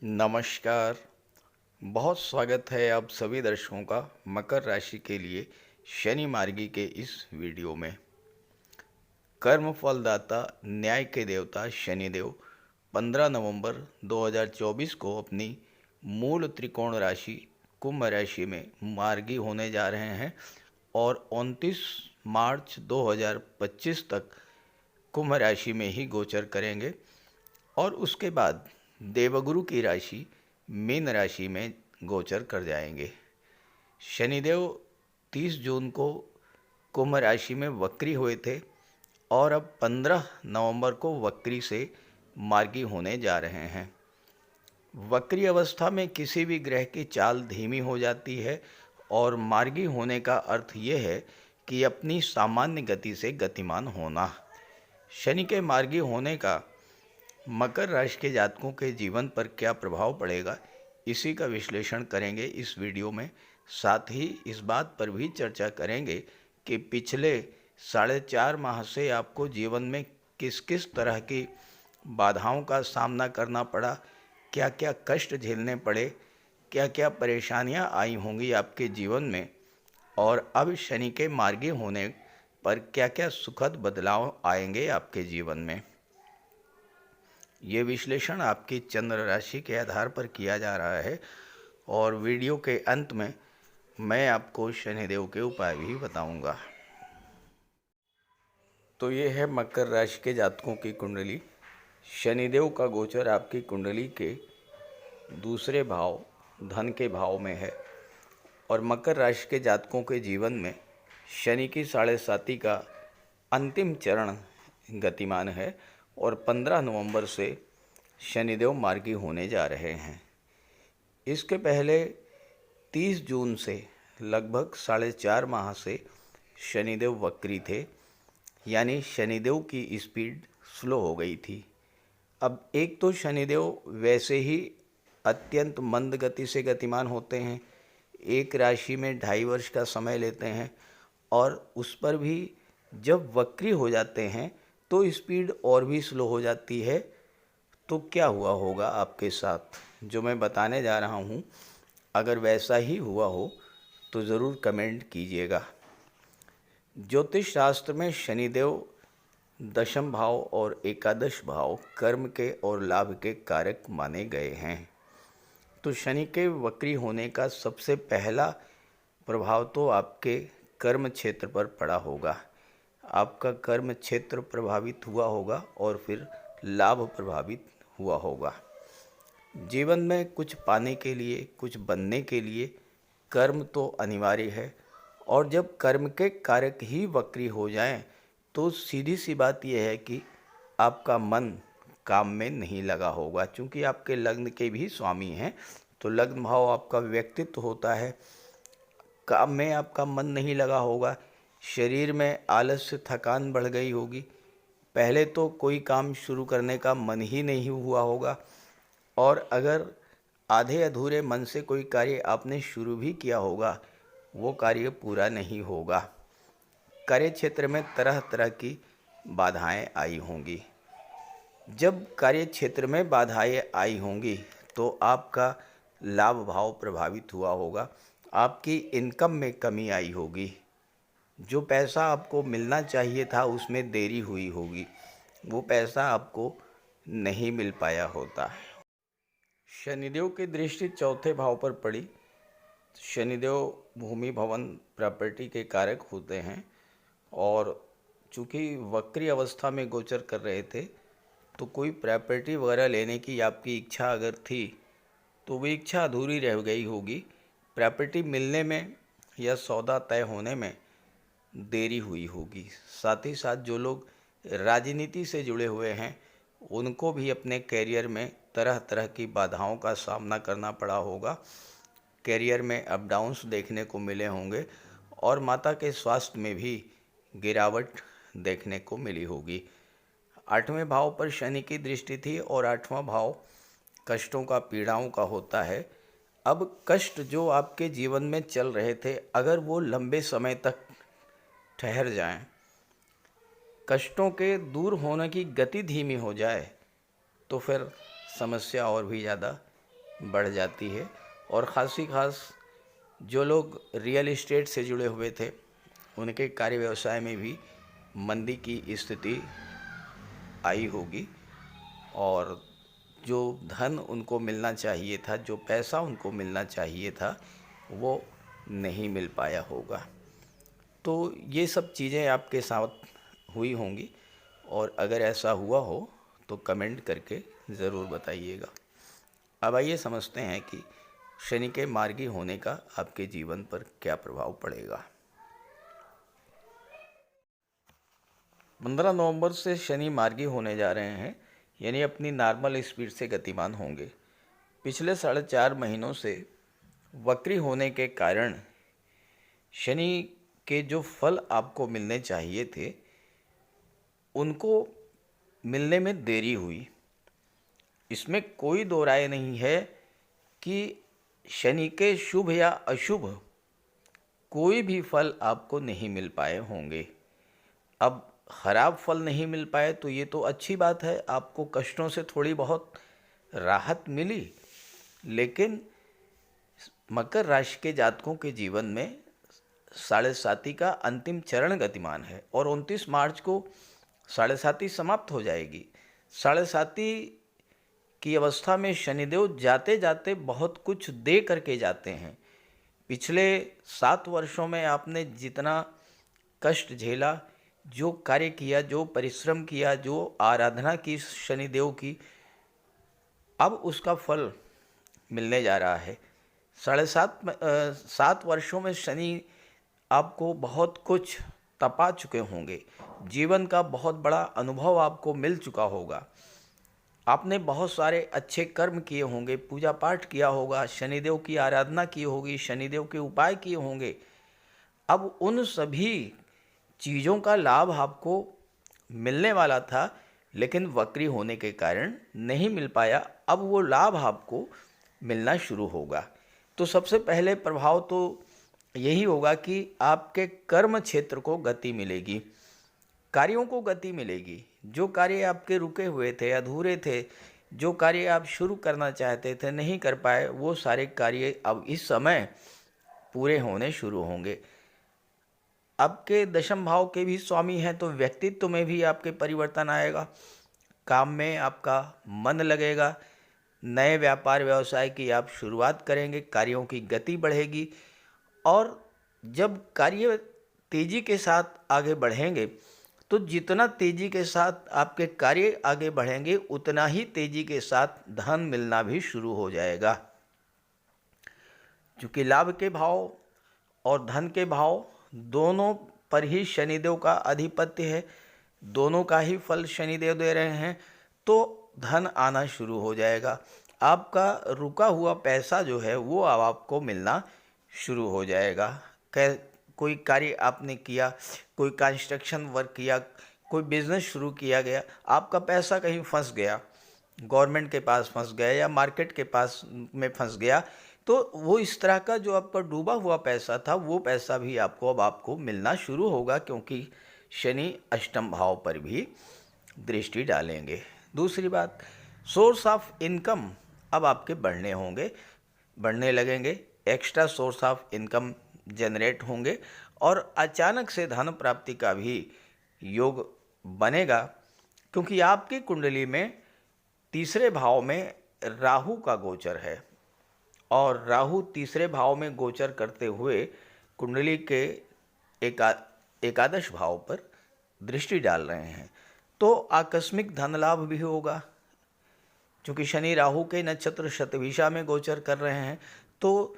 नमस्कार। बहुत स्वागत है आप सभी दर्शकों का मकर राशि के लिए शनि मार्गी के इस वीडियो में। कर्म फलदाता न्याय के देवता शनिदेव 15 नवंबर 2024 को अपनी मूल त्रिकोण राशि कुंभ राशि में मार्गी होने जा रहे हैं और 29 मार्च 2025 तक कुंभ राशि में ही गोचर करेंगे और उसके बाद देवगुरु की राशि मीन राशि में गोचर कर जाएंगे। शनिदेव 30 जून को कुंभ राशि में वक्री हुए थे और अब 15 नवंबर को वक्री से मार्गी होने जा रहे हैं। वक्री अवस्था में किसी भी ग्रह की चाल धीमी हो जाती है और मार्गी होने का अर्थ यह है कि अपनी सामान्य गति से गतिमान होना। शनि के मार्गी होने का मकर राशि के जातकों के जीवन पर क्या प्रभाव पड़ेगा, इसी का विश्लेषण करेंगे इस वीडियो में। साथ ही इस बात पर भी चर्चा करेंगे कि पिछले 4.5 माह से आपको जीवन में किस किस तरह की बाधाओं का सामना करना पड़ा, क्या क्या कष्ट झेलने पड़े, क्या क्या परेशानियां आई होंगी आपके जीवन में और अब शनि के मार्गी होने पर क्या क्या सुखद बदलाव आएंगे आपके जीवन में। ये विश्लेषण आपकी चंद्र राशि के आधार पर किया जा रहा है और वीडियो के अंत में मैं आपको शनिदेव के उपाय भी बताऊंगा। तो ये है मकर राशि के जातकों की कुंडली। शनिदेव का गोचर आपकी कुंडली के दूसरे भाव धन के भाव में है और मकर राशि के जातकों के जीवन में शनि की 7.5 का अंतिम चरण गतिमान है और 15 नवंबर से शनिदेव मार्गी होने जा रहे हैं। इसके पहले 30 जून से लगभग 4.5 माह से शनिदेव वक्री थे, यानी शनिदेव की स्पीड स्लो हो गई थी। अब एक तो शनिदेव वैसे ही अत्यंत मंद गति से गतिमान होते हैं, एक राशि में 2.5 वर्ष का समय लेते हैं और उस पर भी जब वक्री हो जाते हैं तो स्पीड और भी स्लो हो जाती है। तो क्या हुआ होगा आपके साथ, जो मैं बताने जा रहा हूँ, अगर वैसा ही हुआ हो तो ज़रूर कमेंट कीजिएगा। ज्योतिष शास्त्र में शनिदेव दशम भाव और एकादश भाव कर्म के और लाभ के कारक माने गए हैं। तो शनि के वक्री होने का सबसे पहला प्रभाव तो आपके कर्म क्षेत्र पर पड़ा होगा। आपका कर्म क्षेत्र प्रभावित हुआ होगा और फिर लाभ प्रभावित हुआ होगा। जीवन में कुछ पाने के लिए, कुछ बनने के लिए कर्म तो अनिवार्य है और जब कर्म के कारक ही वक्री हो जाएं तो सीधी सी बात यह है कि आपका मन काम में नहीं लगा होगा। चूँकि आपके लग्न के भी स्वामी हैं तो लग्न भाव आपका व्यक्तित्व होता है। काम में आपका मन नहीं लगा होगा, शरीर में आलस्य थकान बढ़ गई होगी, पहले तो कोई काम शुरू करने का मन ही नहीं हुआ होगा और अगर आधे अधूरे मन से कोई कार्य आपने शुरू भी किया होगा वो कार्य पूरा नहीं होगा। कार्य क्षेत्र में तरह तरह की बाधाएं आई होंगी। जब कार्य क्षेत्र में बाधाएं आई होंगी तो आपका लाभ भाव प्रभावित हुआ होगा, आपकी इनकम में कमी आई होगी, जो पैसा आपको मिलना चाहिए था उसमें देरी हुई होगी, वो पैसा आपको नहीं मिल पाया होता। शनिदेव की दृष्टि चौथे भाव पर पड़ी। शनिदेव भूमि भवन प्रॉपर्टी के कारक होते हैं और चूँकि वक्री अवस्था में गोचर कर रहे थे तो कोई प्रॉपर्टी वगैरह लेने की आपकी इच्छा अगर थी तो वो इच्छा अधूरी रह गई होगी। प्रॉपर्टी मिलने में या सौदा तय होने में देरी हुई होगी। साथ ही साथ जो लोग राजनीति से जुड़े हुए हैं उनको भी अपने कैरियर में तरह तरह की बाधाओं का सामना करना पड़ा होगा। कैरियर में अप डाउन्स देखने को मिले होंगे और माता के स्वास्थ्य में भी गिरावट देखने को मिली होगी। 8वें भाव पर शनि की दृष्टि थी और 8वां भाव कष्टों का, पीड़ाओं का होता है। अब कष्ट जो आपके जीवन में चल रहे थे अगर वो लंबे समय तक ठहर जाएं, कष्टों के दूर होने की गति धीमी हो जाए तो फिर समस्या और भी ज़्यादा बढ़ जाती है। और ख़ासी ख़ास जो लोग रियल इस्टेट से जुड़े हुए थे उनके कार्य व्यवसाय में भी मंदी की स्थिति आई होगी, और जो धन उनको मिलना चाहिए था, जो पैसा उनको मिलना चाहिए था, वो नहीं मिल पाया होगा। तो ये सब चीज़ें आपके साथ हुई होंगी, और अगर ऐसा हुआ हो तो कमेंट करके ज़रूर बताइएगा। अब आइए समझते हैं कि शनि के मार्गी होने का आपके जीवन पर क्या प्रभाव पड़ेगा। 15 नवंबर से शनि मार्गी होने जा रहे हैं, यानी अपनी नॉर्मल स्पीड से गतिमान होंगे। पिछले 4.5 महीनों से वक्री होने के कारण शनि के जो फल आपको मिलने चाहिए थे उनको मिलने में देरी हुई। इसमें कोई दो राय नहीं है कि शनि के शुभ या अशुभ कोई भी फल आपको नहीं मिल पाए होंगे। अब खराब फल नहीं मिल पाए तो ये तो अच्छी बात है, आपको कष्टों से थोड़ी बहुत राहत मिली। लेकिन मकर राशि के जातकों के जीवन में साढ़े साती का अंतिम चरण गतिमान है और 29 मार्च को साढ़े साती समाप्त हो जाएगी। साढ़े साती की अवस्था में शनिदेव जाते जाते बहुत कुछ दे करके जाते हैं। पिछले 7 वर्षों में आपने जितना कष्ट झेला, जो कार्य किया, जो परिश्रम किया, जो आराधना की शनिदेव की, अब उसका फल मिलने जा रहा है। 7 वर्षों में शनि आपको बहुत कुछ तपा चुके होंगे, जीवन का बहुत बड़ा अनुभव आपको मिल चुका होगा। आपने बहुत सारे अच्छे कर्म किए होंगे, पूजा पाठ किया होगा, शनिदेव की आराधना की होगी, शनिदेव के उपाय किए होंगे। अब उन सभी चीज़ों का लाभ आपको मिलने वाला था, लेकिन वक्री होने के कारण नहीं मिल पाया। अब वो लाभ आपको मिलना शुरू होगा। तो सबसे पहले प्रभाव तो यही होगा कि आपके कर्म क्षेत्र को गति मिलेगी, कार्यों को गति मिलेगी। जो कार्य आपके रुके हुए थे, अधूरे थे, जो कार्य आप शुरू करना चाहते थे नहीं कर पाए, वो सारे कार्य अब इस समय पूरे होने शुरू होंगे। आपके दशम भाव के भी स्वामी हैं, तो व्यक्तित्व में भी आपके परिवर्तन आएगा, काम में आपका मन लगेगा, नए व्यापार व्यवसाय की आप शुरुआत करेंगे, कार्यों की गति बढ़ेगी। और जब कार्य तेजी के साथ आगे बढ़ेंगे तो जितना तेजी के साथ आपके कार्य आगे बढ़ेंगे उतना ही तेजी के साथ धन मिलना भी शुरू हो जाएगा। क्योंकि लाभ के भाव और धन के भाव दोनों पर ही शनिदेव का आधिपत्य है, दोनों का ही फल शनिदेव दे रहे हैं, तो धन आना शुरू हो जाएगा। आपका रुका हुआ पैसा जो है वो अब आपको मिलना शुरू हो जाएगा। कोई कार्य आपने किया, कोई कंस्ट्रक्शन वर्क किया, कोई बिजनेस शुरू किया गया, आपका पैसा कहीं फंस गया, गवर्नमेंट के पास फंस गया या मार्केट के पास में फंस गया, तो वो इस तरह का जो आपका डूबा हुआ पैसा था वो पैसा भी अब आपको मिलना शुरू होगा, क्योंकि शनि अष्टम भाव पर भी दृष्टि डालेंगे। दूसरी बात, सोर्स ऑफ इनकम अब आपके बढ़ने होंगे, बढ़ने लगेंगे, extra source of income generate होंगे और अचानक से धन प्राप्ति का भी योग बनेगा। क्योंकि आपकी कुंडली में तीसरे भाव में राहु का गोचर है और राहु तीसरे भाव में गोचर करते हुए कुंडली के एकादश भाव पर दृष्टि डाल रहे हैं। तो आकस्मिक धन लाभ भी होगा, क्योंकि शनि राहु के नक्षत्र शतभिषा में गोचर कर रहे हैं। तो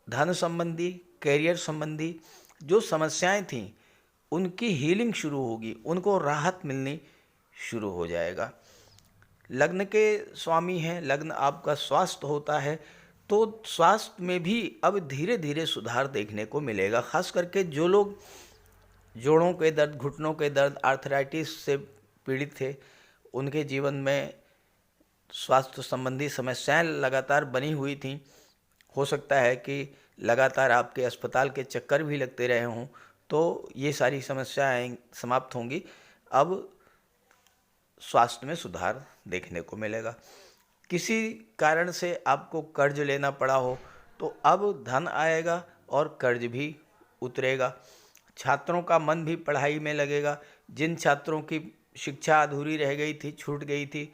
धन संबंधी, कैरियर संबंधी जो समस्याएं थीं उनकी हीलिंग शुरू होगी, उनको राहत मिलनी शुरू हो जाएगा। लग्न के स्वामी हैं, लग्न आपका स्वास्थ्य होता है, तो स्वास्थ्य में भी अब धीरे धीरे सुधार देखने को मिलेगा। खास करके जो लोग जोड़ों के दर्द, घुटनों के दर्द, आर्थराइटिस से पीड़ित थे, उनके जीवन में स्वास्थ्य संबंधी समस्याएं लगातार बनी हुई थीं। हो सकता है कि लगातार आपके अस्पताल के चक्कर भी लगते रहे हों, तो ये सारी समस्याएं समाप्त होंगी। अब स्वास्थ्य में सुधार देखने को मिलेगा। किसी कारण से आपको कर्ज लेना पड़ा हो तो अब धन आएगा और कर्ज भी उतरेगा। छात्रों का मन भी पढ़ाई में लगेगा। जिन छात्रों की शिक्षा अधूरी रह गई थी, छूट गई थी,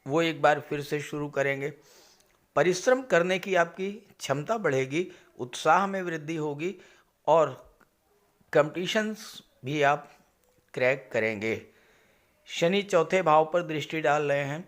वो एक बार फिर से शुरू करेंगे। परिश्रम करने की आपकी क्षमता बढ़ेगी, उत्साह में वृद्धि होगी और कंपटीशंस भी आप क्रैक करेंगे। शनि चौथे भाव पर दृष्टि डाल रहे हैं।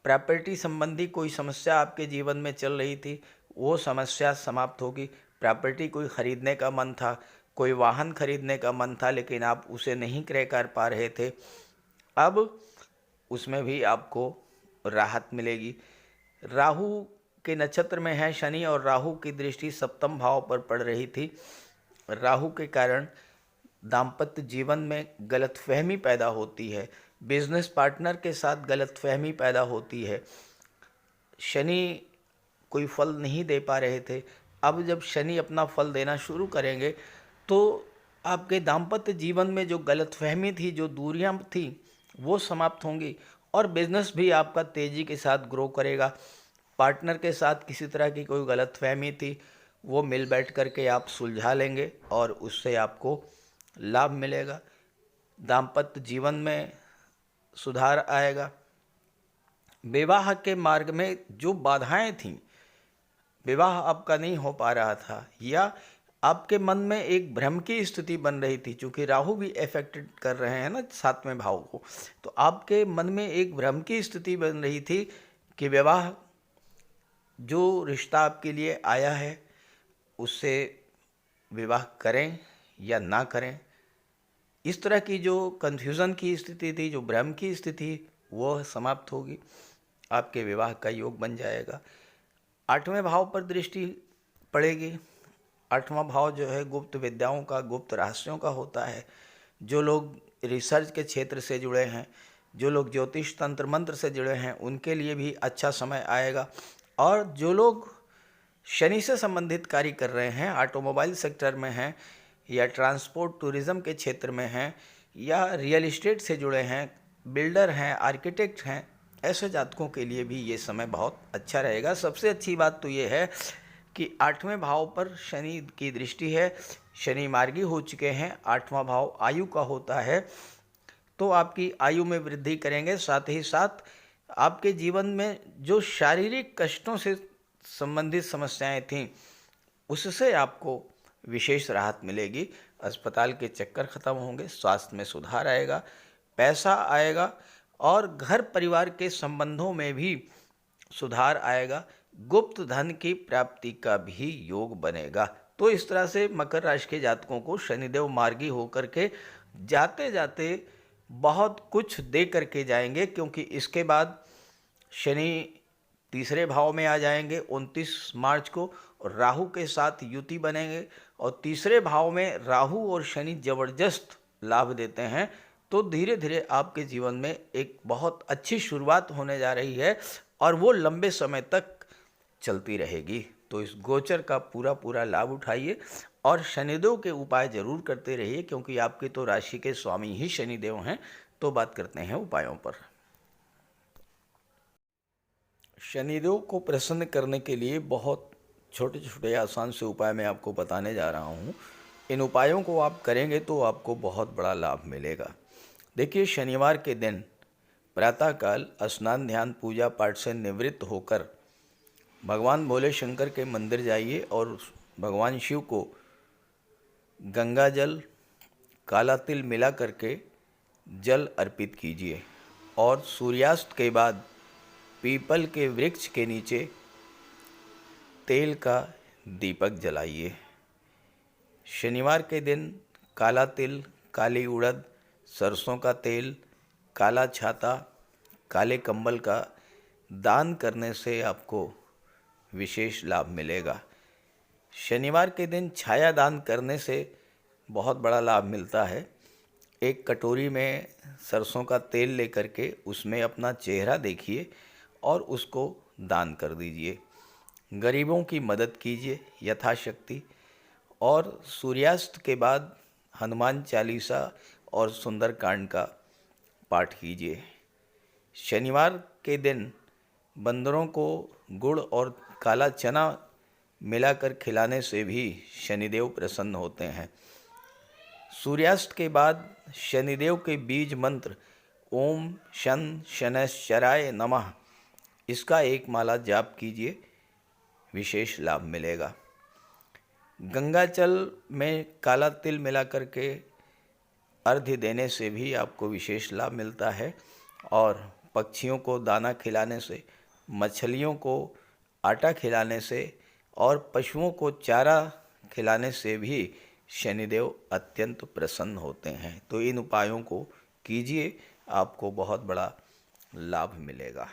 प्रॉपर्टी संबंधी कोई समस्या आपके जीवन में चल रही थी, वो समस्या समाप्त होगी। प्रॉपर्टी कोई खरीदने का मन था, कोई वाहन खरीदने का मन था, लेकिन आप उसे नहीं क्रय कर पा रहे थे, अब उसमें भी आपको राहत मिलेगी। राहु के नक्षत्र में है शनि और राहु की दृष्टि सप्तम भाव पर पड़ रही थी। राहु के कारण दाम्पत्य जीवन में गलतफहमी पैदा होती है, बिजनेस पार्टनर के साथ गलतफहमी पैदा होती है। शनि कोई फल नहीं दे पा रहे थे, अब जब शनि अपना फल देना शुरू करेंगे तो आपके दाम्पत्य जीवन में जो गलतफहमी थी, जो दूरियां थी, वो समाप्त होंगी और बिजनेस भी आपका तेज़ी के साथ ग्रो करेगा। पार्टनर के साथ किसी तरह की कोई गलतफहमी थी, वो मिल बैठ करके आप सुलझा लेंगे और उससे आपको लाभ मिलेगा। दाम्पत्य जीवन में सुधार आएगा। विवाह के मार्ग में जो बाधाएं थीं, विवाह आपका नहीं हो पा रहा था या आपके मन में एक भ्रम की स्थिति बन रही थी, क्योंकि राहु भी अफेक्टेड कर रहे हैं ना सातवें भाव को, तो आपके मन में एक भ्रम की स्थिति बन रही थी कि विवाह जो रिश्ता आपके लिए आया है उससे विवाह करें या ना करें। इस तरह की जो कन्फ्यूज़न की स्थिति थी, जो भ्रम की स्थिति, वो समाप्त होगी, आपके विवाह का योग बन जाएगा। आठवें भाव पर दृष्टि पड़ेगी। आठवां भाव जो है गुप्त विद्याओं का, गुप्त रहस्यों का होता है। जो लोग रिसर्च के क्षेत्र से जुड़े हैं, जो लोग ज्योतिष तंत्र मंत्र से जुड़े हैं, उनके लिए भी अच्छा समय आएगा। और जो लोग शनि से संबंधित कार्य कर रहे हैं, ऑटोमोबाइल सेक्टर में हैं या ट्रांसपोर्ट टूरिज़्म के क्षेत्र में हैं या रियल इस्टेट से जुड़े हैं, बिल्डर हैं, आर्किटेक्ट हैं, ऐसे जातकों के लिए भी ये समय बहुत अच्छा रहेगा। सबसे अच्छी बात तो ये है कि आठवें भाव पर शनि की दृष्टि है, शनि मार्गी हो चुके हैं। आठवां भाव आयु का होता है, तो आपकी आयु में वृद्धि करेंगे। साथ ही साथ आपके जीवन में जो शारीरिक कष्टों से संबंधित समस्याएं थीं, उससे आपको विशेष राहत मिलेगी। अस्पताल के चक्कर खत्म होंगे, स्वास्थ्य में सुधार आएगा, पैसा आएगा और घर परिवार के संबंधों में भी सुधार आएगा। गुप्त धन की प्राप्ति का भी योग बनेगा। तो इस तरह से मकर राशि के जातकों को शनिदेव मार्गी होकर के जाते जाते बहुत कुछ दे करके जाएंगे, क्योंकि इसके बाद शनि तीसरे भाव में आ जाएंगे 29 मार्च को, और राहु के साथ युति बनेंगे और तीसरे भाव में राहु और शनि जबरदस्त लाभ देते हैं। तो धीरे धीरे आपके जीवन में एक बहुत अच्छी शुरुआत होने जा रही है और वो लंबे समय तक चलती रहेगी। तो इस गोचर का पूरा पूरा लाभ उठाइए और शनिदेव के उपाय जरूर करते रहिए, क्योंकि आपकी तो राशि के स्वामी ही शनिदेव हैं। तो बात करते हैं उपायों पर। शनिदेव को प्रसन्न करने के लिए बहुत छोटे छोटे आसान से उपाय मैं आपको बताने जा रहा हूँ। इन उपायों को आप करेंगे तो आपको बहुत बड़ा लाभ मिलेगा। देखिए, शनिवार के दिन प्रातःकाल स्नान ध्यान पूजा पाठ से निवृत्त होकर भगवान भोले शंकर के मंदिर जाइए और भगवान शिव को गंगा जल, काला तिल मिला करके जल अर्पित कीजिए और सूर्यास्त के बाद पीपल के वृक्ष के नीचे तेल का दीपक जलाइए। शनिवार के दिन काला तिल, काली उड़द, सरसों का तेल, काला छाता, काले कंबल का दान करने से आपको विशेष लाभ मिलेगा। शनिवार के दिन छाया दान करने से बहुत बड़ा लाभ मिलता है। एक कटोरी में सरसों का तेल लेकर के उसमें अपना चेहरा देखिए और उसको दान कर दीजिए। गरीबों की मदद कीजिए यथाशक्ति और सूर्यास्त के बाद हनुमान चालीसा और सुंदरकांड का पाठ कीजिए। शनिवार के दिन बंदरों को गुड़ और काला चना मिलाकर खिलाने से भी शनिदेव प्रसन्न होते हैं। सूर्यास्त के बाद शनिदेव के बीज मंत्र ओम शन शनैश्चराय नमः, इसका एक माला जाप कीजिए, विशेष लाभ मिलेगा। गंगाजल में काला तिल मिला करके अर्घ्य देने से भी आपको विशेष लाभ मिलता है। और पक्षियों को दाना खिलाने से, मछलियों को आटा खिलाने से और पशुओं को चारा खिलाने से भी शनिदेव अत्यंत प्रसन्न होते हैं। तो इन उपायों को कीजिए, आपको बहुत बड़ा लाभ मिलेगा।